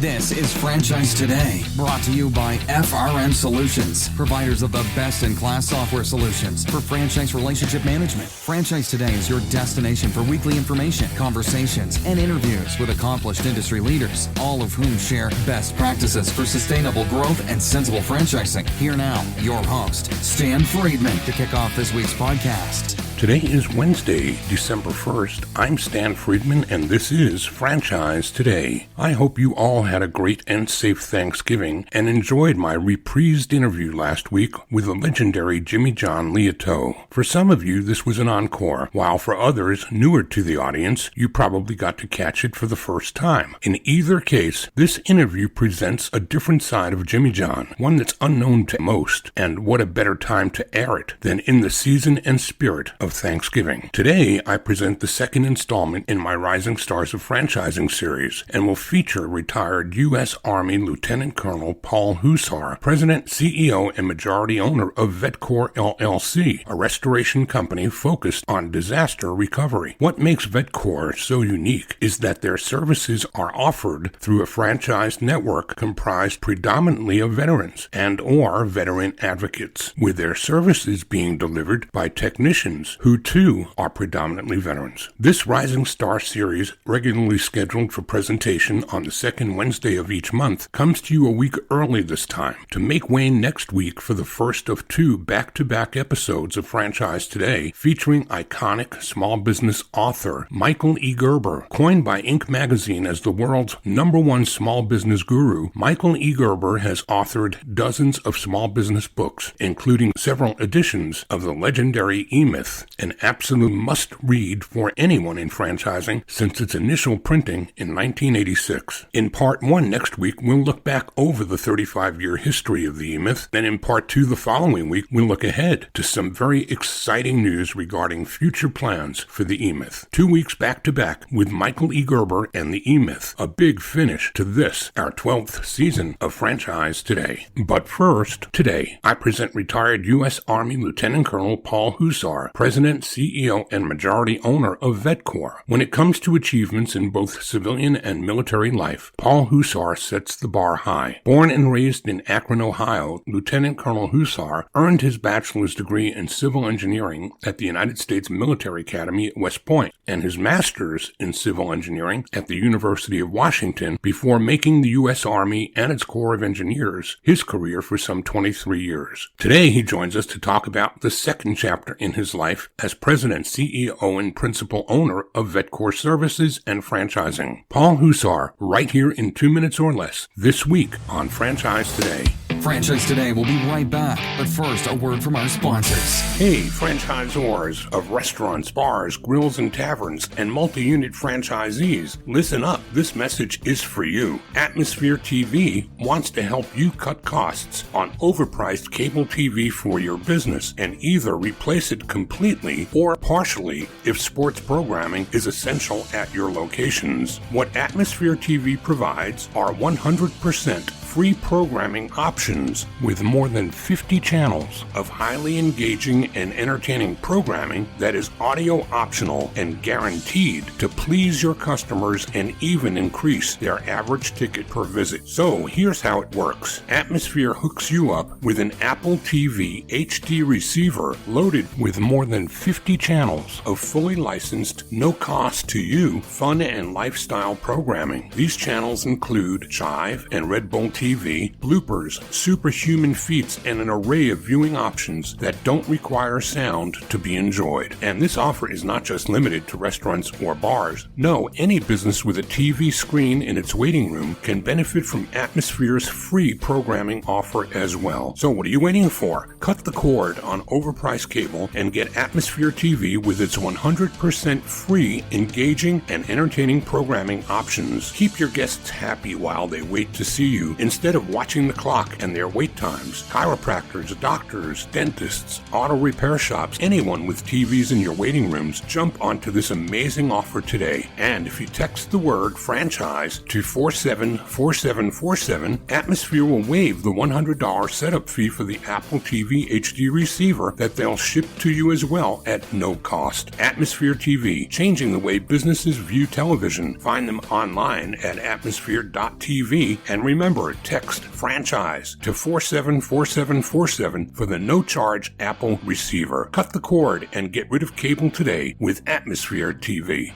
This is Franchise Today, brought to you by FRM Solutions, providers of the best-in-class software solutions for franchise relationship management. Franchise Today is your destination for weekly information, conversations, and interviews with accomplished industry leaders, all of whom share best practices for sustainable growth and sensible franchising. Here now, your host, Stan Friedman, to kick off this week's podcast. Today is Wednesday, December 1st. I'm Stan Friedman, and this is Franchise Today. I hope you all had a great and safe Thanksgiving and enjoyed my reprised interview last week with the legendary Jimmy John Liautaud. For some of you, this was an encore, while for others, newer to the audience, you probably got to catch it for the first time. In either case, this interview presents a different side of Jimmy John, one that's unknown to most, and what a better time to air it than in the season and spirit of Thanksgiving. Today, I present the second installment in my Rising Stars of Franchising series and will feature retired U.S. Army Lieutenant Colonel Paul Huszar, President, CEO, and majority owner of VetCor LLC, a restoration company focused on disaster recovery. What makes VetCor so unique is that their services are offered through a franchised network comprised predominantly of veterans and/or veteran advocates, with their services being delivered by technicians who too are predominantly veterans. This Rising Star series, regularly scheduled for presentation on the second Wednesday of each month, comes to you a week early this time to make way next week for the first of two back-to-back episodes of Franchise Today featuring iconic small business author Michael E. Gerber. Coined by Inc. magazine as the world's #1 small business guru, Michael E. Gerber has authored dozens of small business books, including several editions of the legendary E-Myth, an absolute must-read for anyone in franchising since its initial printing in 1986. In Part 1 next week, we'll look back over the 35-year history of the E-Myth. Then in Part 2 the following week, we'll look ahead to some very exciting news regarding future plans for the E-Myth. 2 weeks back-to-back with Michael E. Gerber and the E-Myth. A big finish to this, our 12th season of Franchise Today. But first, today, I present retired U.S. Army Lieutenant Colonel Paul Huszar, President, CEO, and majority owner of VetCor. When it comes to achievements in both civilian and military life, Paul Huszar sets the bar high. Born and raised in Akron, Ohio, Lieutenant Colonel Huszar earned his bachelor's degree in civil engineering at the United States Military Academy at West Point and his master's in civil engineering at the University of Washington before making the U.S. Army and its Corps of Engineers his career for some 23 years. Today, he joins us to talk about the second chapter in his life as President, CEO, and principal owner of VetCor Services and Franchising. Paul Huszar, right here in 2 minutes or less, this week on Franchise Today. Franchise Today will be right back, but first, a word from our sponsors. Hey, franchisors of restaurants, bars, grills, and taverns, and multi-unit franchisees, listen up. This message is for you. Atmosphere TV wants to help you cut costs on overpriced cable TV for your business and either replace it completely or partially if sports programming is essential at your locations. What Atmosphere TV provides are 100% free programming options with more than 50 channels of highly engaging and entertaining programming that is audio optional and guaranteed to please your customers and even increase their average ticket per visit. So here's how it works. Atmosphere hooks you up with an Apple TV HD receiver loaded with more than 50 channels of fully licensed, no cost to you, fun and lifestyle programming. These channels include Chive and Red Bull TV, bloopers, superhuman feats, and an array of viewing options that don't require sound to be enjoyed. And this offer is not just limited to restaurants or bars. No, any business with a TV screen in its waiting room can benefit from Atmosphere's free programming offer as well. So what are you waiting for? Cut the cord on overpriced cable and get Atmosphere TV with its 100% free, engaging, and entertaining programming options. Keep your guests happy while they wait to see you in instead of watching the clock and their wait times. Chiropractors, doctors, dentists, auto repair shops, anyone with TVs in your waiting rooms, jump onto this amazing offer today. And if you text the word franchise to 474747, Atmosphere will waive the $100 setup fee for the Apple TV HD receiver that they'll ship to you as well at no cost. Atmosphere TV, changing the way businesses view television. Find them online at atmosphere.tv, and remember, text franchise to 474747 for the no-charge Apple receiver. Cut the cord and get rid of cable today with Atmosphere TV.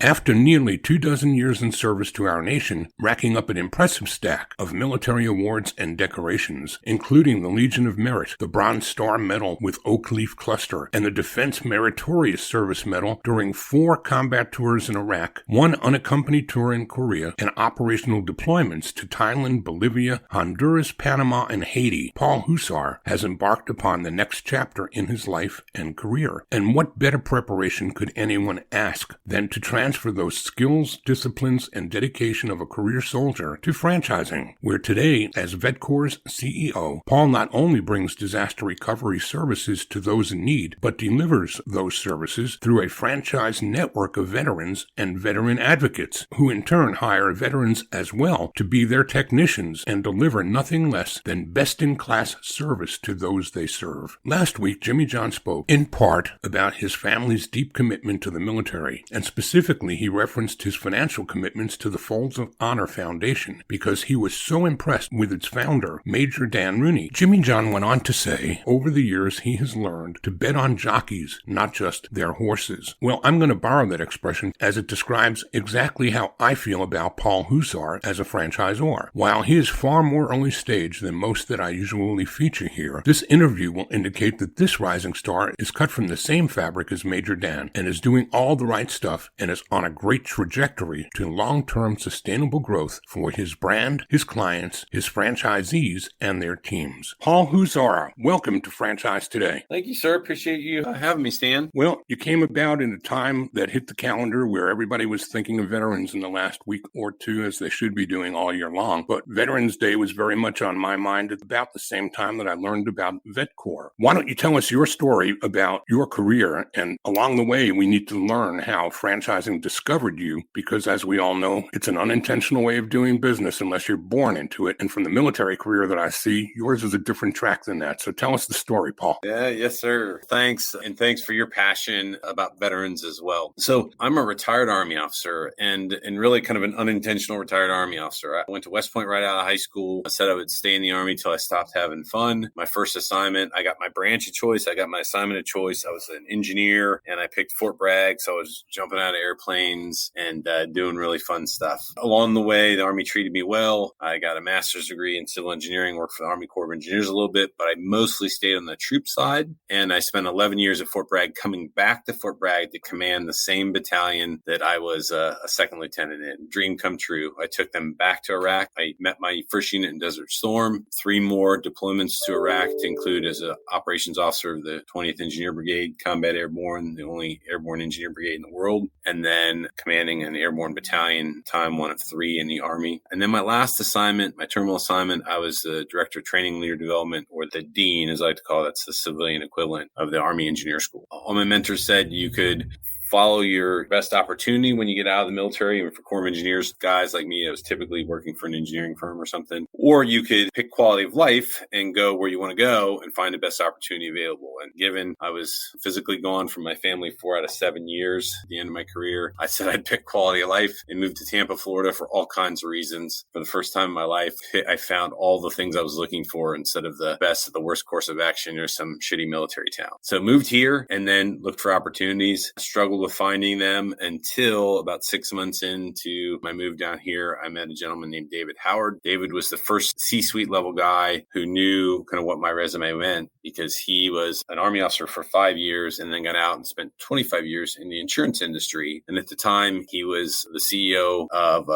After nearly 24 years in service to our nation, racking up an impressive stack of military awards and decorations, including the Legion of Merit, the Bronze Star Medal with Oak Leaf Cluster, and the Defense Meritorious Service Medal during 4 combat tours in Iraq, 1 unaccompanied tour in Korea, and operational deployments to Thailand, Bolivia, Honduras, Panama, and Haiti, Paul Huszar has embarked upon the next chapter in his life and career. And what better preparation could anyone ask than to transfer those skills, disciplines, and dedication of a career soldier to franchising, where today, as VetCor's CEO, Paul not only brings disaster recovery services to those in need, but delivers those services through a franchise network of veterans and veteran advocates, who in turn hire veterans as well to be their technicians and deliver nothing less than best-in-class service to those they serve. Last week, Jimmy John spoke in part about his family's deep commitment to the military, and specifically he referenced his financial commitments to the Folds of Honor Foundation because he was so impressed with its founder, Major Dan Rooney. Jimmy John went on to say, over the years he has learned to bet on jockeys, not just their horses. Well, I'm going to borrow that expression as it describes exactly how I feel about Paul Huszar as a franchisor. While he is far more early stage than most that I usually feature here, this interview will indicate that this rising star is cut from the same fabric as Major Dan and is doing all the right stuff and is on a great trajectory to long-term sustainable growth for his brand, his clients, his franchisees, and their teams. Paul Huszar, welcome to Franchise Today. Thank you, sir. Appreciate you having me, Stan. Well, you came about in a time that hit the calendar where everybody was thinking of veterans in the last week or two, as they should be doing all year long. But Veterans Day was very much on my mind at about the same time that I learned about VetCor. Why don't you tell us your story about your career? And along the way, we need to learn how franchising discovered you, because as we all know, it's an unintentional way of doing business unless you're born into it. And from the military career that I see, yours is a different track than that. So tell us the story, Paul. Yes, sir. Thanks. And thanks for your passion about veterans as well. So I'm a retired Army officer and really kind of an unintentional retired Army officer. I went to West Point right out of high school. I said I would stay in the Army till I stopped having fun. My first assignment, I got my branch of choice. I got my assignment of choice. I was an engineer and I picked Fort Bragg. So I was jumping out of airplanes and doing really fun stuff. Along the way, the Army treated me well. I got a master's degree in civil engineering, worked for the Army Corps of Engineers a little bit, but I mostly stayed on the troop side. And I spent 11 years at Fort Bragg, coming back to Fort Bragg to command the same battalion that I was a second lieutenant in. Dream come true. I took them back to Iraq. I met my first unit in Desert Storm, 3 more deployments to Iraq to include as an operations officer of the 20th Engineer Brigade, Combat Airborne, the only airborne engineer brigade in the world, and then commanding an airborne battalion, time 1 of 3 in the Army. And then my last assignment, my terminal assignment, I was the Director of Training Leader Development, or the Dean, as I like to call it. That's the civilian equivalent of the Army Engineer School. All my mentors said you could follow your best opportunity when you get out of the military. And for Corps of Engineers, guys like me, I was typically working for an engineering firm or something. Or you could pick quality of life and go where you want to go and find the best opportunity available. And given I was physically gone from my family 4 out of 7 years at the end of my career, I said I'd pick quality of life and move to Tampa, Florida for all kinds of reasons. For the first time in my life, I found all the things I was looking for instead of the best of the worst course of action or some shitty military town. So moved here and then looked for opportunities, struggled with finding them until about 6 months into my move down here. I met a gentleman named David Howard. David was the first C-suite level guy who knew kind of what my resume meant, because he was an Army officer for 5 years and then got out and spent 25 years in the insurance industry. And at the time, he was the CEO of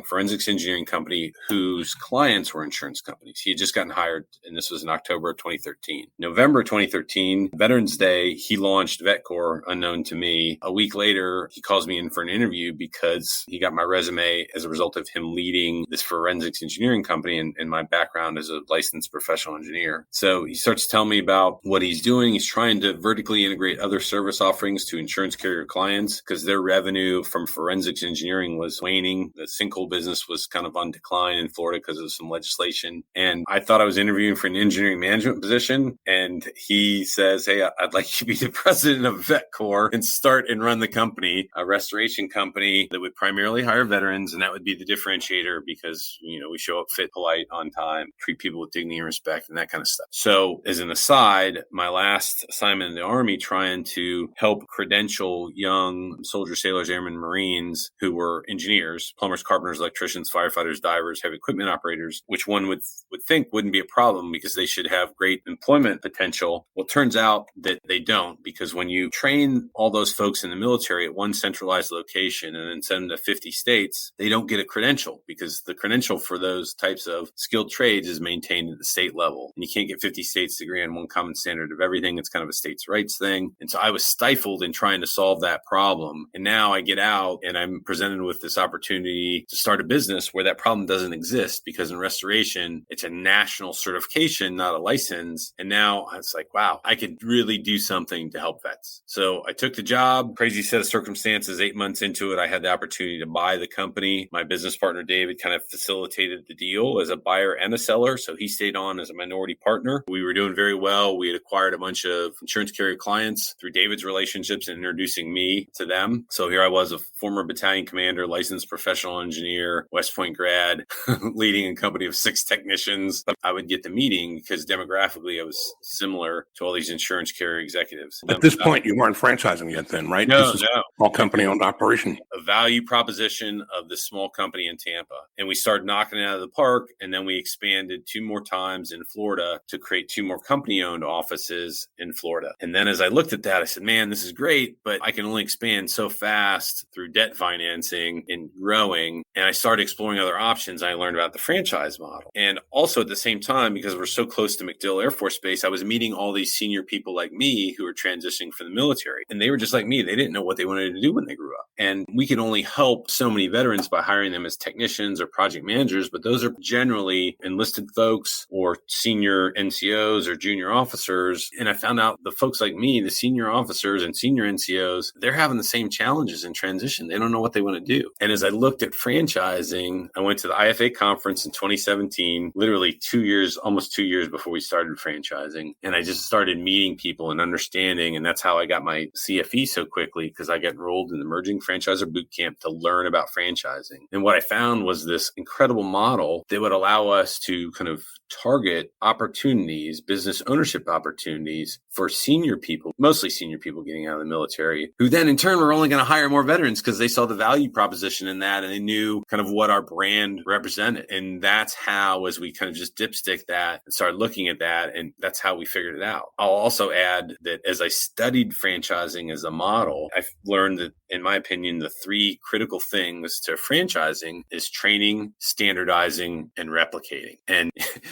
forensics engineering company whose clients were insurance companies. He had just gotten hired, and this was in October of 2013. November 2013, Veterans Day, he launched VetCor, unknown to me, me. A week later, he calls me in for an interview because he got my resume as a result of him leading this forensics engineering company and my background as a licensed professional engineer. So he starts telling me about what he's doing. He's trying to vertically integrate other service offerings to insurance carrier clients because their revenue from forensics engineering was waning. The sinkhole business was kind of on decline in Florida because of some legislation. And I thought I was interviewing for an engineering management position. And he says, hey, I'd like you to be the president of VetCor and start and run the company, a restoration company that would primarily hire veterans. And that would be the differentiator because, we show up fit, polite, on time, treat people with dignity and respect and that kind of stuff. So as an aside, my last assignment in the Army trying to help credential young soldiers, sailors, airmen, Marines who were engineers, plumbers, carpenters, electricians, firefighters, divers, heavy equipment operators, which one would think wouldn't be a problem because they should have great employment potential. Well, it turns out that they don't, because when you train all those folks in the military at one centralized location and then send them to 50 states, they don't get a credential because the credential for those types of skilled trades is maintained at the state level. And you can't get 50 states to agree on one common standard of everything. It's kind of a states' rights thing. And so I was stifled in trying to solve that problem. And now I get out and I'm presented with this opportunity to start a business where that problem doesn't exist, because in restoration, it's a national certification, not a license. And now it's like, wow, I could really do something to help vets. So I took the job, crazy set of circumstances. 8 months into it, I had the opportunity to buy the company. My business partner, David, kind of facilitated the deal as a buyer and a seller. So he stayed on as a minority partner. We were doing very well. We had acquired a bunch of insurance carrier clients through David's relationships and introducing me to them. So here I was, a former battalion commander, licensed professional engineer, West Point grad, leading a company of 6 technicians. I would get the meeting because demographically I was similar to all these insurance carrier executives. At this point, you weren't franchising yet then, right? No, This is no. a small company-owned operation. A value proposition of this small company in Tampa. And we started knocking it out of the park. And then we expanded 2 more times in Florida to create 2 more company-owned offices in Florida. And then as I looked at that, I said, man, this is great, but I can only expand so fast through debt financing and growing. And I started exploring other options. I learned about the franchise model. And also at the same time, because we're so close to MacDill Air Force Base, I was meeting all these senior people like me who were transitioning from the military. And they were just like me. They didn't know what they wanted to do when they grew up. And we could only help so many veterans by hiring them as technicians or project managers, but those are generally enlisted folks or senior NCOs or junior officers. And I found out the folks like me, the senior officers and senior NCOs, they're having the same challenges in transition. They don't know what they want to do. And as I looked at franchising, I went to the IFA conference in 2017, literally almost 2 years before we started franchising. And I just started meeting people and understanding. And that's how I got my CFE so quickly, because I got enrolled in the Emerging Franchisor Bootcamp to learn about franchising. And what I found was this incredible model that would allow us to kind of target opportunities, business ownership opportunities for senior people, mostly senior people getting out of the military, who then in turn were only going to hire more veterans because they saw the value proposition in that and they knew kind of what our brand represented. And that's how, as we kind of just dipstick that and started looking at that, and that's how we figured it out. I'll also add that as I studied franchising as a model, I've learned that, in my opinion, the 3 critical things to franchising is training, standardizing, and replicating. And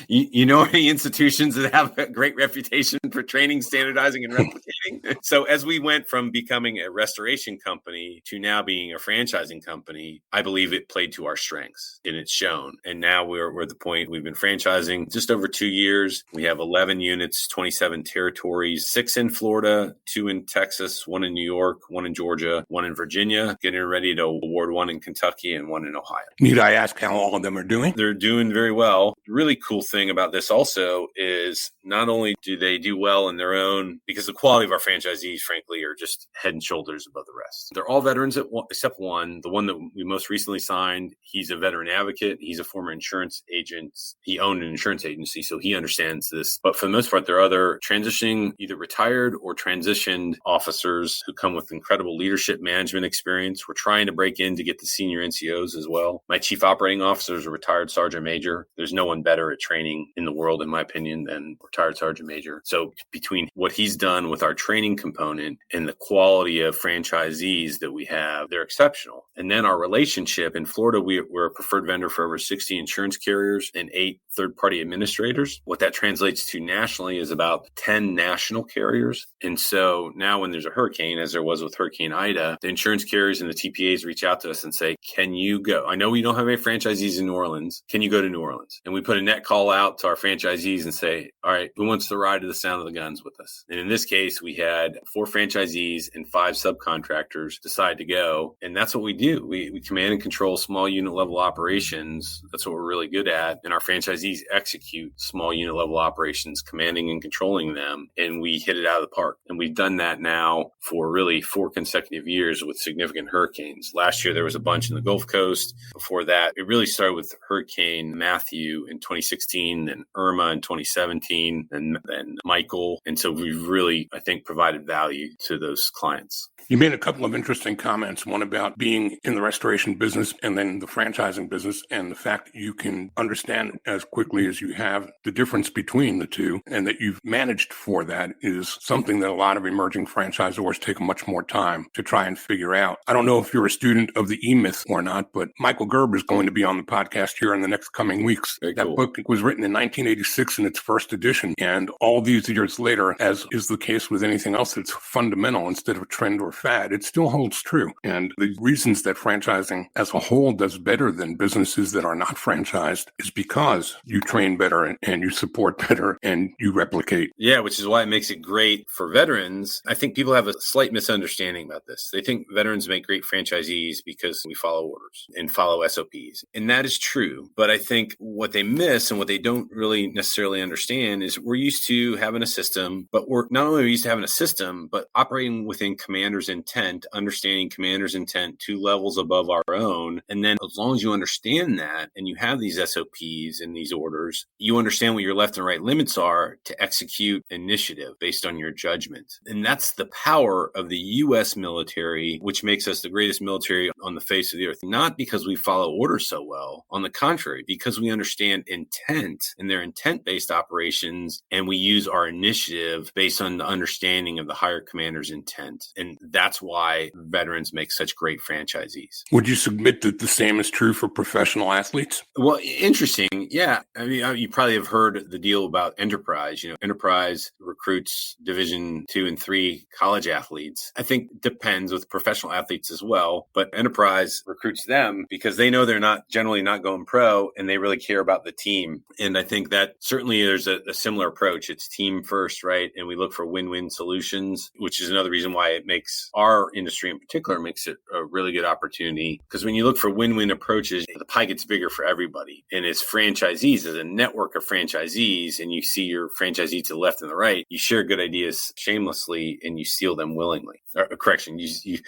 you know any institutions that have a great reputation for training, standardizing, and replicating? So as we went from becoming a restoration company to now being a franchising company, I believe it played to our strengths, and it's shown. And now we're at the point we've been franchising just over 2 years. We have 11 units, 27 territories, 6 in Florida, 2 in Texas, 1 in New York, 1 in Georgia, 1 in Virginia, getting ready to award 1 in Kentucky and 1 in Ohio. Need I ask how all of them are doing? They're doing very well. The really cool thing about this also is not only do they do well in their own, because the quality of our franchisees, frankly, are just head and shoulders above the rest. They're all veterans except one. The one that we most recently signed, he's a veteran advocate. He's a former insurance agent. He owned an insurance agency, so he understands this. But for the most part, there are other transitioning, either retired or transitioned officers who come with incredible leadership management management experience. We're trying to break in to get the senior NCOs as well. My chief operating officer is a retired sergeant major. There's no one better at training in the world, in my opinion, than retired sergeant major. So between what he's done with our training component and the quality of franchisees that we have, they're exceptional. And then our relationship in Florida, we're a preferred vendor for over 60 insurance carriers and 8 third-party administrators. What that translates to nationally is about 10 national carriers. And so now when there's a hurricane, as there was with Hurricane Ida, the insurance carriers and the TPAs reach out to us and say, can you go? I know we don't have any franchisees in New Orleans. Can you go to New Orleans? And we put a net call out to our franchisees and say, all right, who wants to ride to the sound of the guns with us? And in this case, we had 4 franchisees and 5 subcontractors decide to go. And that's what we do. We command and control small unit level operations. That's what we're really good at. And our franchisees execute small unit level operations, commanding and controlling them. And we hit it out of the park. And we've done that now for really 4 consecutive years with significant hurricanes. Last year, there was a bunch in the Gulf Coast. Before that, it really started with Hurricane Matthew in 2016, then Irma in 2017, and then Michael. And so we've really, I think, provided value to those clients. You made a couple of interesting comments, one about being in the restoration business and then the franchising business, and the fact that you can understand as quickly as you have the difference between the two, and that you've managed for that is something that a lot of emerging franchisors take much more time to try and figure out. I don't know if you're a student of the E-Myth or not, but Michael Gerber is going to be on the podcast here in the next coming weeks. Very that cool. book was written in 1986 in its first edition, and all these years later, as is the case with anything else that's fundamental instead of trend or fad, it still holds true. And the reasons that franchising as a whole does better than businesses that are not franchised is because you train better and you support better and you replicate. Yeah, which is why it makes it great for veterans. I think people have a slight misunderstanding about this. They think veterans make great franchisees because we follow orders and follow SOPs. And that is true. But I think what they miss and what they don't really necessarily understand is we're used to having a system, but we're not only used to having a system, but operating within commander's intent, understanding commander's intent 2 levels above our own. And then as long as you understand that and you have these SOPs and these orders, you understand what your left and right limits are to execute initiative based on your judgment. And that's the power of the U.S. military, which makes us the greatest military on the face of the earth. Not because we follow orders so well. On the contrary, because we understand intent and their intent-based operations, and we use our initiative based on the understanding of the higher commander's intent. And that's why veterans make such great franchisees. Would you submit that the same is true for professional athletes? Well, interesting. Yeah. I mean, you probably have heard the deal about Enterprise. Enterprise recruits Division 2 and 3 college athletes. I think it depends with professional athletes as well, but Enterprise recruits them because they know they're generally not going pro, and they really care about the team. And I think that certainly there's a similar approach. It's team first, right? And we look for win-win solutions, which is another reason why it makes our industry in particular makes it a really good opportunity. Because when you look for win-win approaches, the pie gets bigger for everybody. And as franchisees, as a network of franchisees, and you see your franchisee to the left and the right, you share good ideas shamelessly and you steal them willingly. Correction, you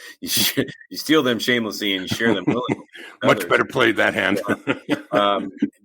steal them shamelessly and you share them willingly. Much better played that hand.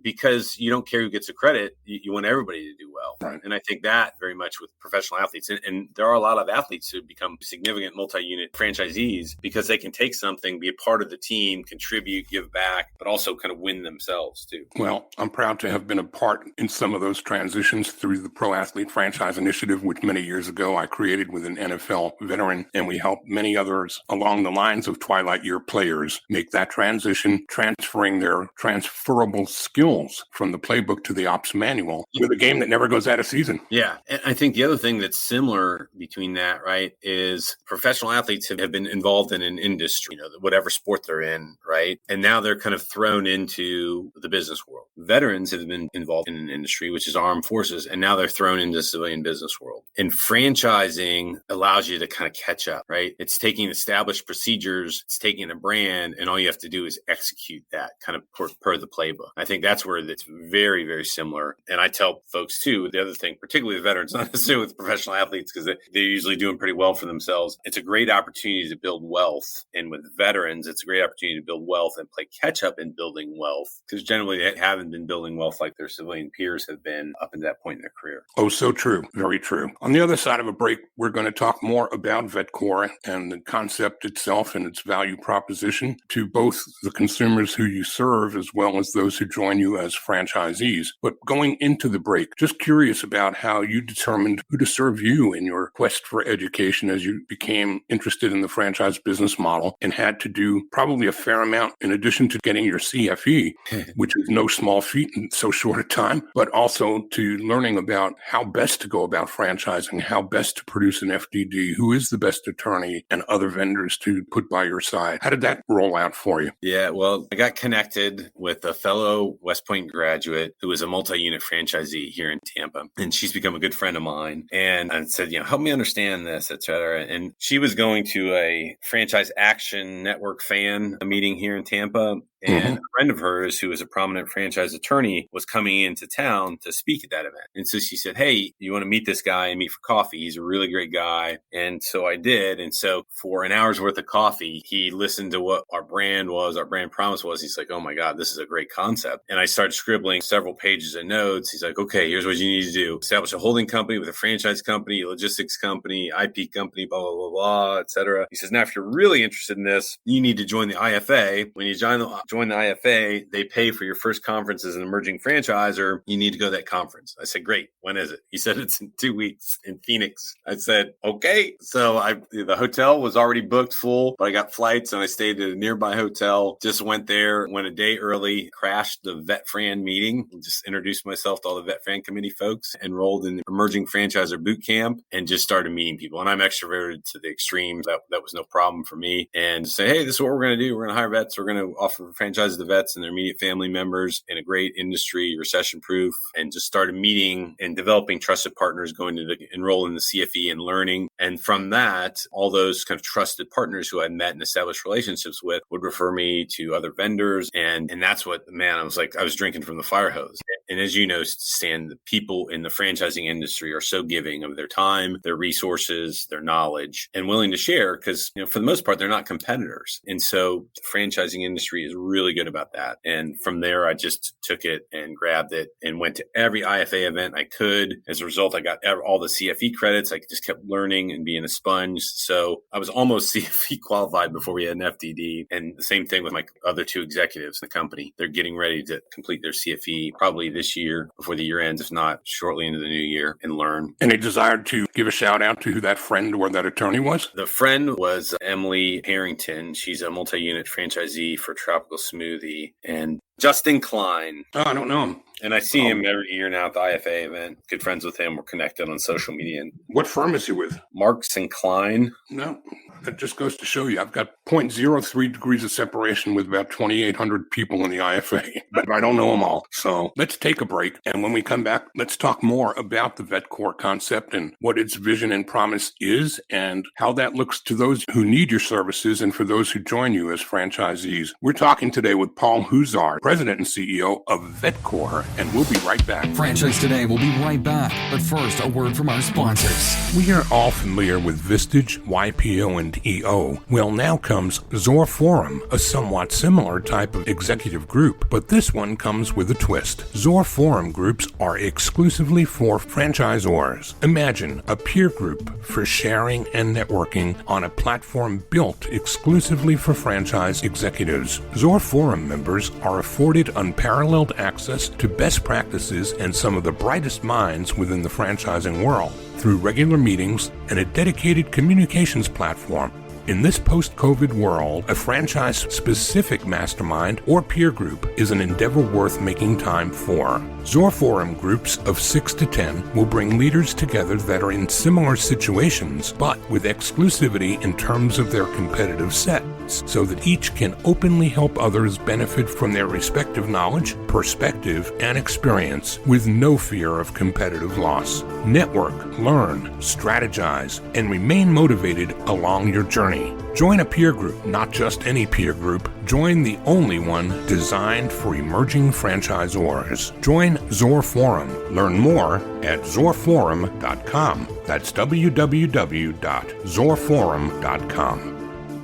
Because you don't care who gets the credit. You want everybody to do well. Right. And I think that very much with professional athletes. And there are a lot of athletes who become significant multi-unit franchisees because they can take something, be a part of the team, contribute, give back, but also kind of win themselves too. Well, I'm proud to have been a part in some of those transitions through the Pro Athlete Franchise Initiative, which many years ago I created with an NFL veteran, and we helped many others along the lines of Twilight Year players make that transition, transferring their transferable skills from the playbook to the ops manual with a game that never goes out of season. Yeah. And I think the other thing that's similar between that, right, is professional athletes have been involved in an industry, whatever sport they're in, right? And now they're kind of thrown into the business world. Veterans have been involved in an industry, which is armed forces, and now they're thrown into the civilian business world. And franchising allows you to kind of catch up, right? It's taking established procedures, it's taking a brand, and all you have to do is execute that kind of per the playbook. I think that's where it's very, very similar. And I tell folks too, the other thing, particularly with veterans, not necessarily with professional athletes, because they're usually doing pretty well for themselves. It's a great opportunity to build wealth. And with veterans, it's a great opportunity to build wealth and play catch up in building wealth, because generally they haven't been building wealth like their civilian peers have been up to that point in their career. Oh, so true. Very true. On the other side of a break, we're going to talk more about VetCor and the concept itself and its value proposition to both the consumers who you serve as well as those who join you as franchisees. But going into the break, just curious about how you determined who to serve you in your quest for education as you became interested in the franchise business model and had to do probably a fair amount in addition to getting your CFE, which is no small feat in so short a time, but also to learning about how best to go about franchising, how best to produce an FDD, who is the best attorney, and other vendors to put by your side. How did that roll out for you? Yeah, well, I got connected with a fellow West Point graduate who was a multi-unit franchisee here in Tampa, and she's become a good friend of mine. And I said, help me understand this, et cetera. And she was going to a Franchise Action Network fan meeting here in Tampa. And a friend of hers, who was a prominent franchise attorney, was coming into town to speak at that event. And so she said, hey, you want to meet this guy and meet for coffee? He's a really great guy. And so I did. And so for an hour's worth of coffee, he listened to what our brand was, our brand promise was. He's like, oh my God, this is a great concept. And I started scribbling several pages of notes. He's like, okay, here's what you need to do. Establish a holding company with a franchise company, a logistics company, IP company, blah, blah, blah, blah, et cetera. He says, now, if you're really interested in this, you need to join the IFA. When you join the IFA, they pay for your first conference as an emerging franchisor. You need to go to that conference. I said, great. When is it? He said, it's in 2 weeks in Phoenix. I said, okay. So the hotel was already booked full, but I got flights and I stayed at a nearby hotel. Just went there, went a day early, crashed the VetFran meeting, just introduced myself to all the VetFran committee folks, enrolled in the emerging franchisor boot camp, and just started meeting people. And I'm extroverted to the extreme. That was no problem for me. And say, hey, this is what we're going to do. We're going to hire vets. We're going to offer franchises to vets and their immediate family members in a great industry, recession proof, and just started meeting and developing trusted partners, going to enroll in the CFE and learning. And from that, all those kind of trusted partners who I met and established relationships with would refer me to other vendors. And that's what, man, I was drinking from the fire hose. And as you know, Stan, the people in the franchising industry are so giving of their time, their resources, their knowledge, and willing to share because, for the most part, they're not competitors. And so the franchising industry is really good about that. And from there, I just took it and grabbed it and went to every IFA event I could. As a result, I got all the CFE credits. I just kept learning and being a sponge. So I was almost CFE qualified before we had an FDD. And the same thing with my other two executives in the company. They're getting ready to complete their CFE probably this year before the year ends, if not shortly into the new year, and learn. Any desire to give a shout out to who that friend or that attorney was? The friend was Emily Harrington. She's a multi-unit franchisee for Tropical Smoothie. And Justin Klein. Oh, I don't know him. And I see him every year now at the IFA event. Good friends with him. We're connected on social media. And what firm is he with? Marks and Klein. No, that just goes to show you. I've got 0.03 degrees of separation with about 2,800 people in the IFA, but I don't know them all. So let's take a break. And when we come back, let's talk more about the VetCor concept and what its vision and promise is and how that looks to those who need your services and for those who join you as franchisees. We're talking today with Paul Huszar, President and CEO of VetCor, and we'll be right back. Franchise Today will be right back. But first, a word from our sponsors. We are all familiar with Vistage, YPO, and EO. Well, now comes Zor Forum, a somewhat similar type of executive group, but this one comes with a twist. Zor Forum groups are exclusively for franchisors. Imagine a peer group for sharing and networking on a platform built exclusively for franchise executives. Zor Forum members are afforded unparalleled access to best practices and some of the brightest minds within the franchising world through regular meetings and a dedicated communications platform. In this post-COVID world, a franchise-specific mastermind or peer group is an endeavor worth making time for. Zor Forum groups of 6 to 10 will bring leaders together that are in similar situations, but with exclusivity in terms of their competitive set. experts so that each can openly help others benefit from their respective knowledge, perspective, and experience with no fear of competitive loss. Network, learn, strategize, and remain motivated along your journey. Join a peer group, not just any peer group. Join the only one designed for emerging franchisors. Join Zor Forum. Learn more at zorforum.com. That's www.zorforum.com.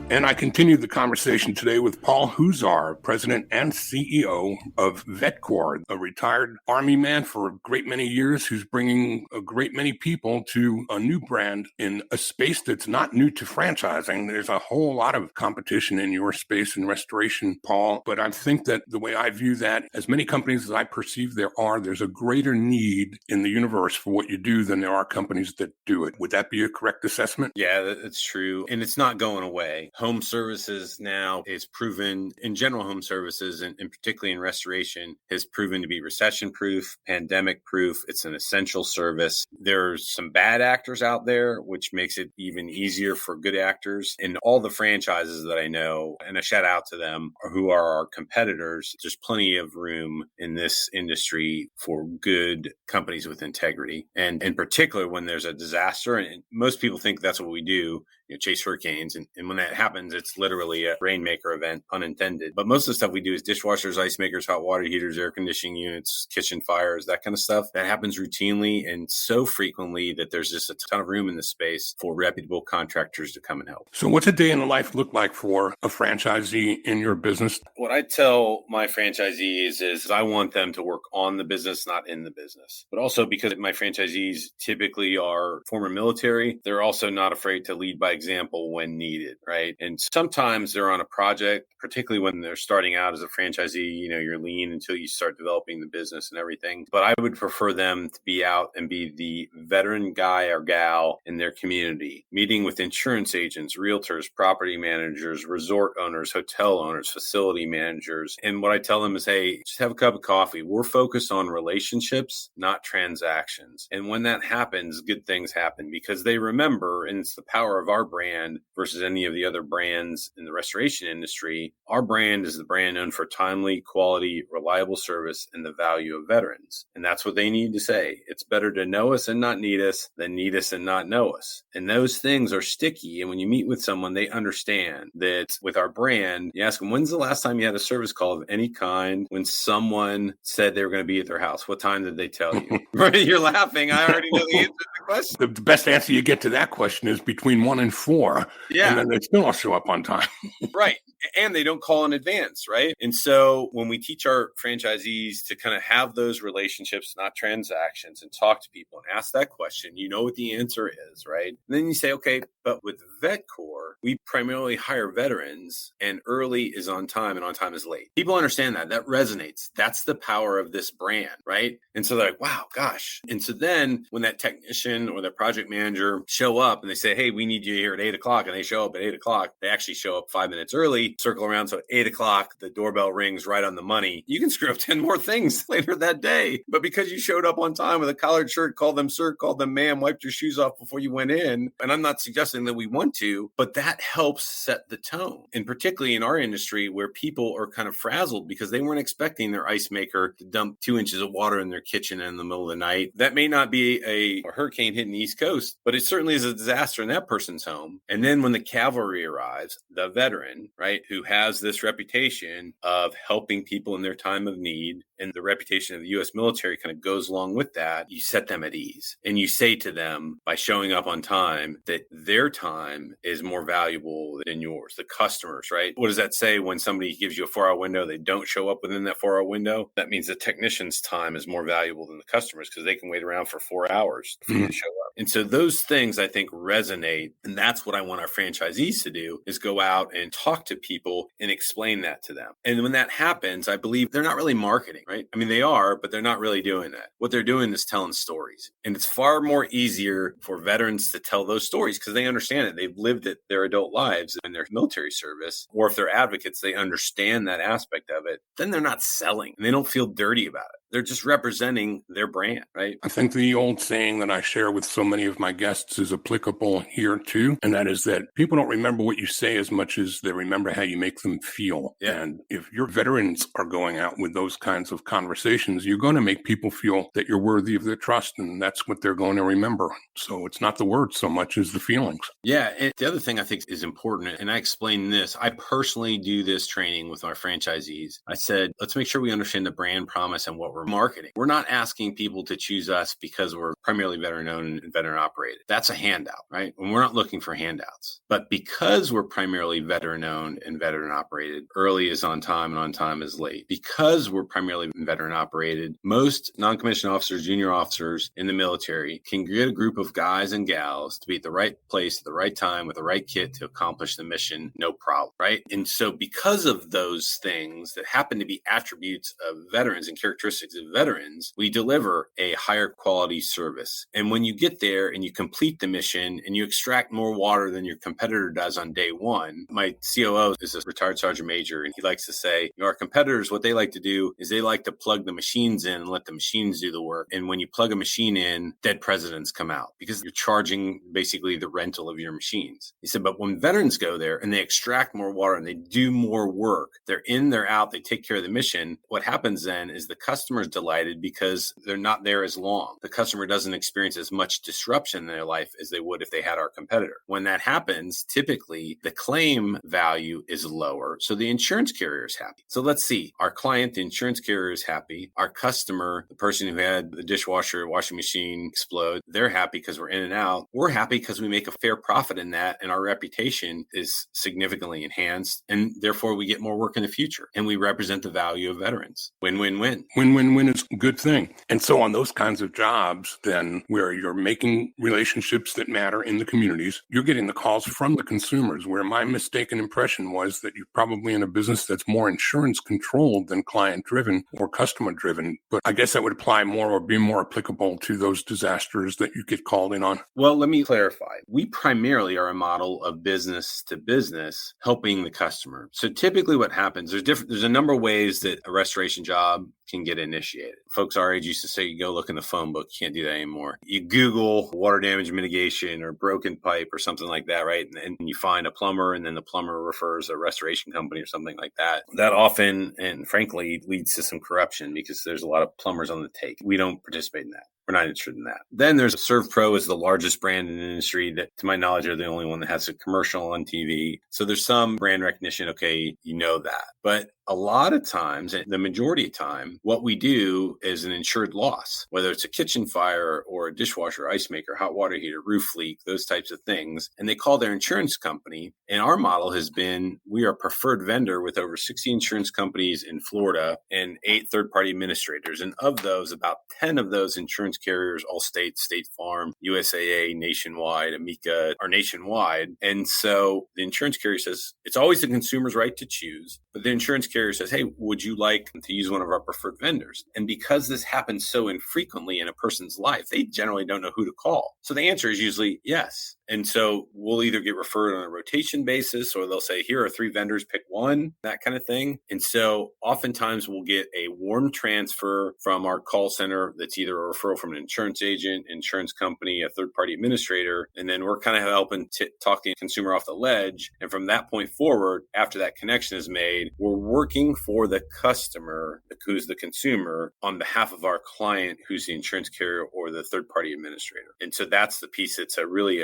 And I continued the conversation today with Paul Huszar, President and CEO of VetCor, a retired Army man for a great many years who's bringing a great many people to a new brand in a space that's not new to franchising. There's a whole lot of competition in your space in restoration, Paul, but I think that the way I view that, as many companies as I perceive there's a greater need in the universe for what you do than there are companies that do it. Would that be a correct assessment? Yeah, that's true. And it's not going away. Home services now is proven, in general home services, and particularly in restoration, has proven to be recession-proof, pandemic-proof. It's an essential service. There's some bad actors out there, which makes it even easier for good actors. And all the franchises that I know, and a shout out to them, who are our competitors, there's plenty of room in this industry for good companies with integrity. And in particular, when there's a disaster, and most people think that's what we do, chase hurricanes. And when that happens, it's literally a rainmaker event, pun intended. But most of the stuff we do is dishwashers, ice makers, hot water heaters, air conditioning units, kitchen fires, that kind of stuff. That happens routinely and so frequently that there's just a ton of room in the space for reputable contractors to come and help. So what's a day in the life look like for a franchisee in your business? What I tell my franchisees is I want them to work on the business, not in the business. But also because my franchisees typically are former military, they're also not afraid to lead by example when needed, right? And sometimes they're on a project, particularly when they're starting out as a franchisee, you're lean until you start developing the business and everything. But I would prefer them to be out and be the veteran guy or gal in their community, meeting with insurance agents, realtors, property managers, resort owners, hotel owners, facility managers. And what I tell them is, hey, just have a cup of coffee. We're focused on relationships, not transactions. And when that happens, good things happen because they remember, and it's the power of our brand versus any of the other brands in the restoration industry. Our brand is the brand known for timely, quality, reliable service and the value of veterans. And that's what they need to say. It's better to know us and not need us than need us and not know us. And those things are sticky. And when you meet with someone, they understand that with our brand, you ask them, when's the last time you had a service call of any kind when someone said they were going to be at their house? What time did they tell you? Right? You're laughing. I already know the answer to the question. The best answer you get to that question is between 1 and 4. Yeah. And then they still don't show up on time. Right. And they don't call in advance, right? And so when we teach our franchisees to kind of have those relationships, not transactions, and talk to people and ask that question, you know what the answer is, right? And then you say, okay, but with VetCor, we primarily hire veterans and early is on time and on time is late. People understand that. That resonates. That's the power of this brand, right? And so they're like, wow, gosh. And so then when that technician or that project manager show up and they say, hey, we need you here at 8:00, and they show up at 8:00, they actually show up 5 minutes early, circle around. So at 8:00, the doorbell rings right on the money. You can screw up 10 more things later that day. But because you showed up on time with a collared shirt, called them sir, called them ma'am, wiped your shoes off before you went in. And I'm not suggesting that we want to, but that helps set the tone. And particularly in our industry where people are kind of frazzled because they weren't expecting their ice maker to dump 2 inches of water in their kitchen in the middle of the night. That may not be a hurricane hitting the East Coast, but it certainly is a disaster in that person's home. And then when the cavalry arrives, the veteran, right, who has this reputation of helping people in their time of need, and the reputation of the U.S. military kind of goes along with that, you set them at ease. And you say to them by showing up on time that their time is more valuable than yours, the customers, right? What does that say when somebody gives you a 4-hour window, they don't show up within that 4-hour window? That means the technician's time is more valuable than the customers because they can wait around for 4 hours for you to show up. And so those things I think resonate. And that's what I want our franchisees to do is go out and talk to people and explain that to them. And when that happens, I believe they're not really marketing, right? I mean, they are, but they're not really doing that. What they're doing is telling stories. And it's far more easier for veterans to tell those stories because they understand it. They've lived it their adult lives in their military service. Or if they're advocates, they understand that aspect of it. Then they're not selling and they don't feel dirty about it. They're just representing their brand, right? I think the old saying that I share with so many of my guests is applicable here too. And that is that people don't remember what you say as much as they remember how you make them feel. Yeah. And if your veterans are going out with those kinds of conversations, you're going to make people feel that you're worthy of their trust. And that's what they're going to remember. So it's not the words so much as the feelings. Yeah. And the other thing I think is important, and I explain this, I personally do this training with our franchisees. I said, let's make sure we understand the brand promise and what we're marketing. We're not asking people to choose us because we're primarily veteran owned and veteran operated. That's a handout, right? And we're not looking for handouts. But because we're primarily veteran owned and veteran operated, early is on time and on time is late. Because we're primarily veteran operated, most non-commissioned officers, junior officers in the military can get a group of guys and gals to be at the right place at the right time with the right kit to accomplish the mission, no problem, right? And so because of those things that happen to be attributes of veterans and characteristics of veterans, we deliver a higher quality service. And when you get there and you complete the mission and you extract more water than your competitor does on day one, my COO is a retired sergeant major, and he likes to say, our competitors, what they like to do is they like to plug the machines in and let the machines do the work. And when you plug a machine in, dead presidents come out because you're charging basically the rental of your machines. He said, but when veterans go there and they extract more water and they do more work, they're in, they're out, they take care of the mission. What happens then is the customer's delighted because they're not there as long. The customer doesn't experience as much disruption in their life as they would if they had our competitor. When that happens, typically the claim value is lower. So the insurance carrier is happy. So let's see, our client, the insurance carrier is happy. Our customer, the person who had the dishwasher, washing machine explode, they're happy because we're in and out. We're happy because we make a fair profit in that and our reputation is significantly enhanced. And therefore we get more work in the future and we represent the value of veterans. Win-win-win. Win-win-win is a good thing. And so on those kinds of jobs, then where you're making relationships that matter in the communities, you're getting the calls from the consumers, where my mistaken impression was that you're probably in a business that's more insurance controlled than client driven or customer driven. But I guess that would apply more or be more applicable to those disasters that you get called in on. Well, let me clarify. We primarily are a model of business to business, helping the customer. So typically what happens, there's a number of ways that a restoration job can get initiated. Folks our age used to say, you go look in the phone book. You can't do that anymore. You Google water damage mitigation or broken pipe or something like that, right? And you find a plumber, and then the plumber refers a restoration company or something like that. That often, and frankly, leads to some corruption because there's a lot of plumbers on the take. We don't participate in that. We're not interested in that. Then there's ServPro is the largest brand in the industry that, to my knowledge, are the only one that has a commercial on TV. So there's some brand recognition. Okay, you know that. But a lot of times, the majority of time, what we do is an insured loss, whether it's a kitchen fire or a dishwasher, ice maker, hot water heater, roof leak, those types of things. And they call their insurance company. And our model has been, we are a preferred vendor with over 60 insurance companies in Florida and 8 third-party administrators. And of those, about 10 of those insurance carriers, Allstate, State Farm, USAA, Nationwide, Amica, are nationwide. And so the insurance carrier says, it's always the consumer's right to choose, but the insurance carrier says, hey, would you like to use one of our preferred vendors? And because this happens so infrequently in a person's life, they generally don't know who to call. So the answer is usually yes. And so we'll either get referred on a rotation basis, or they'll say, here are 3 vendors, pick one, that kind of thing. And so oftentimes we'll get a warm transfer from our call center that's either a referral from an insurance agent, insurance company, a third-party administrator, and then we're kind of helping talk the consumer off the ledge. And from that point forward, after that connection is made, we're working for the customer, who's the consumer, on behalf of our client, who's the insurance carrier or the third-party administrator. And so that's the piece that's a really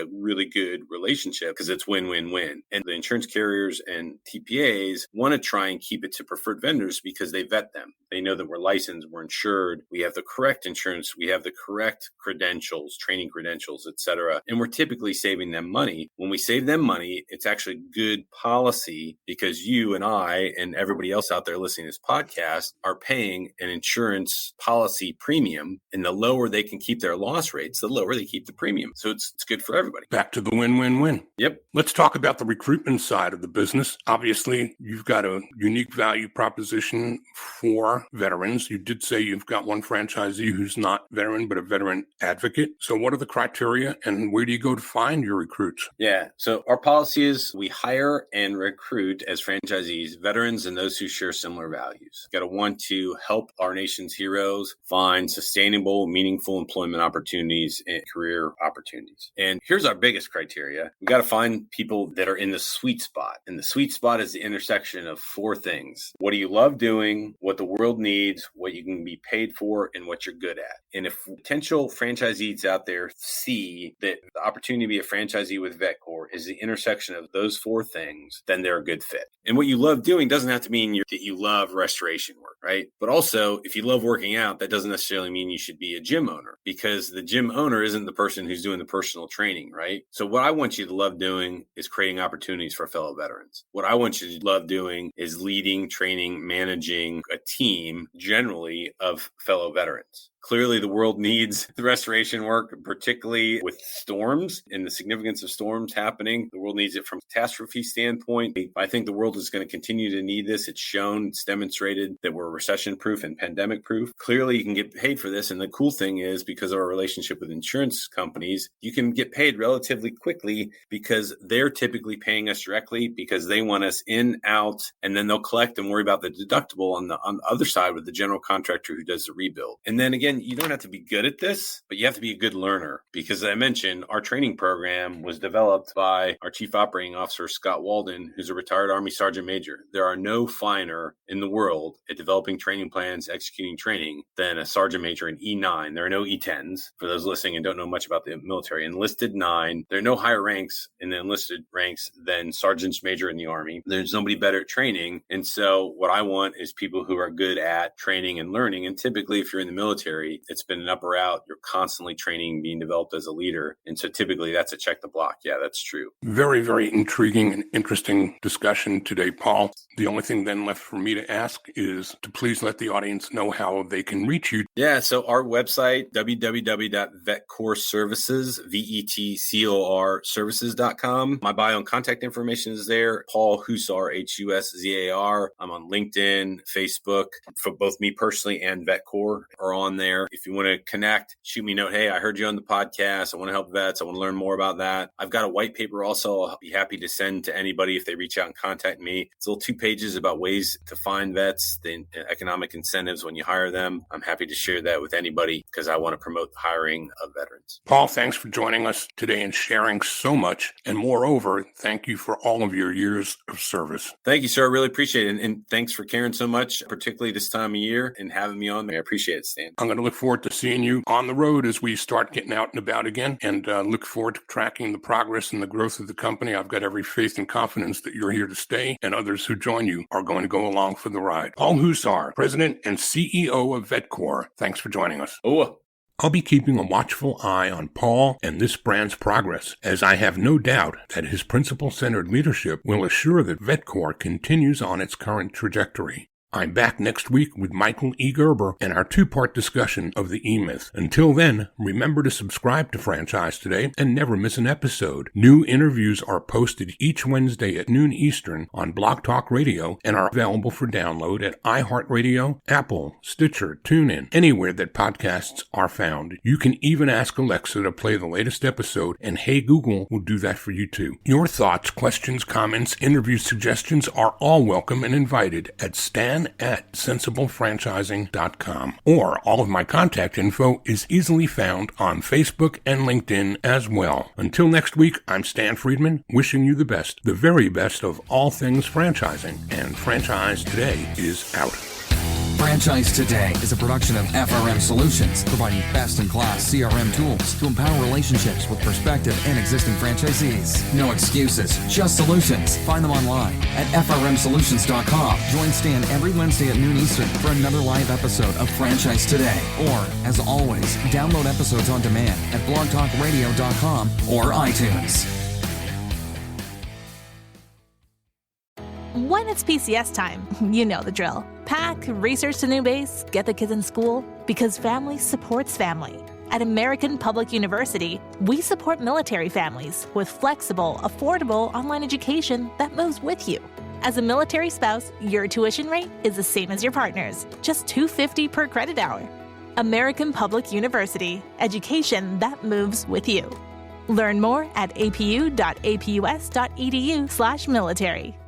good relationship, because it's win-win-win. And the insurance carriers and TPAs want to try and keep it to preferred vendors because they vet them. They know that we're licensed, we're insured, we have the correct insurance, we have the correct credentials, training credentials, et cetera. And we're typically saving them money. When we save them money, it's actually good policy, because you and I and everybody else out there listening to this podcast are paying an insurance policy premium. And the lower they can keep their loss rates, the lower they keep the premium. So it's good for everybody. Back to the win-win-win. Yep. Let's talk about the recruitment side of the business. Obviously, you've got a unique value proposition for veterans. You did say you've got one franchisee who's not veteran, but a veteran advocate. So what are the criteria and where do you go to find your recruits? Yeah. So our policy is we hire and recruit as franchisees, veterans and those who share similar values. Got to want to help our nation's heroes find sustainable, meaningful employment opportunities and career opportunities. And here's our biggest criteria. We got to find people that are in the sweet spot. And the sweet spot is the intersection of four things. What do you love doing? What the world needs? What you can be paid for? And what you're good at. And if potential franchisees out there see that the opportunity to be a franchisee with VetCor is the intersection of those four things, then they're a good fit. And what you love doing doesn't have to mean that you love restoration work, right? But also, if you love working out, that doesn't necessarily mean you should be a gym owner, because the gym owner isn't the person who's doing the personal training, right? So what I want you to love doing is creating opportunities for fellow veterans. What I want you to love doing is leading, training, managing a team generally of fellow veterans. Clearly, the world needs the restoration work, particularly with storms and the significance of storms happening. The world needs it from a catastrophe standpoint. I think the world is going to continue to need this. It's shown, it's demonstrated that we're recession-proof and pandemic-proof. Clearly, you can get paid for this. And the cool thing is, because of our relationship with insurance companies, you can get paid relatively quickly because they're typically paying us directly because they want us in, out, and then they'll collect and worry about the deductible on the other side with the general contractor who does the rebuild. And then again, you don't have to be good at this, but you have to be a good learner, because as I mentioned, our training program was developed by our Chief Operating Officer, Scott Walden, who's a retired Army Sergeant Major. There are no finer in the world at developing training plans, executing training, than a Sergeant Major in E9. There are no E10s for those listening and don't know much about the military. Enlisted 9, there are no higher ranks in the enlisted ranks than Sergeant Major in the Army. There's nobody better at training. And so what I want is people who are good at training and learning. And typically, if you're in the military, it's been an up or out. You're constantly training, being developed as a leader. And so typically that's a check the block. Yeah, that's true. Very, very intriguing and interesting discussion today, Paul. The only thing then left for me to ask is to please let the audience know how they can reach you. Yeah, so our website, www.vetcorservices, VETCOR services.com. My bio and contact information is there. Paul Huszar, HUSZAR. I'm on LinkedIn, Facebook. For both me personally and VetCor are on there. If you want to connect, shoot me a note. Hey, I heard you on the podcast. I want to help vets. I want to learn more about that. I've got a white paper also I'll be happy to send to anybody if they reach out and contact me. It's a little 2 pages about ways to find vets, the economic incentives when you hire them. I'm happy to share that with anybody because I want to promote the hiring of veterans. Paul, thanks for joining us today and sharing so much. And moreover, thank you for all of your years of service. Thank you, sir. I really appreciate it. And thanks for caring so much, particularly this time of year, and having me on. I appreciate it, Stan. I'm going to look forward to seeing you on the road as we start getting out and about again, and look forward to tracking the progress and the growth of the company. I've got every faith and confidence that you're here to stay, and others who join you are going to go along for the ride. Paul Huszar, President and CEO of VetCor, thanks for joining us. I'll be keeping a watchful eye on Paul and this brand's progress, as I have no doubt that his principle-centered leadership will assure that VetCor continues on its current trajectory. I'm back next week with Michael E. Gerber and our 2-part discussion of the E-Myth. Until then, remember to subscribe to Franchise Today and never miss an episode. New interviews are posted each Wednesday at noon Eastern on Blog Talk Radio and are available for download at iHeartRadio, Apple, Stitcher, TuneIn, anywhere that podcasts are found. You can even ask Alexa to play the latest episode, and Hey Google will do that for you too. Your thoughts, questions, comments, interview suggestions are all welcome and invited at stan@sensiblefranchising.com, or all of my contact info is easily found on Facebook and LinkedIn as well. Until next week, I'm Stan Friedman, wishing you the best, the very best of all things franchising, and Franchise Today is out. Franchise Today is a production of FRM Solutions, providing best-in-class CRM tools to empower relationships with prospective and existing franchisees. No excuses, just solutions. Find them online at frmsolutions.com. Join Stan every Wednesday at noon Eastern for another live episode of Franchise Today. Or, as always, download episodes on demand at blogtalkradio.com or iTunes. When it's PCS time, you know the drill. Pack, research the new base, get the kids in school, because family supports family. At American Public University, we support military families with flexible, affordable online education that moves with you. As a military spouse, your tuition rate is the same as your partner's, just $250 per credit hour. American Public University, education that moves with you. Learn more at apu.apus.edu/military.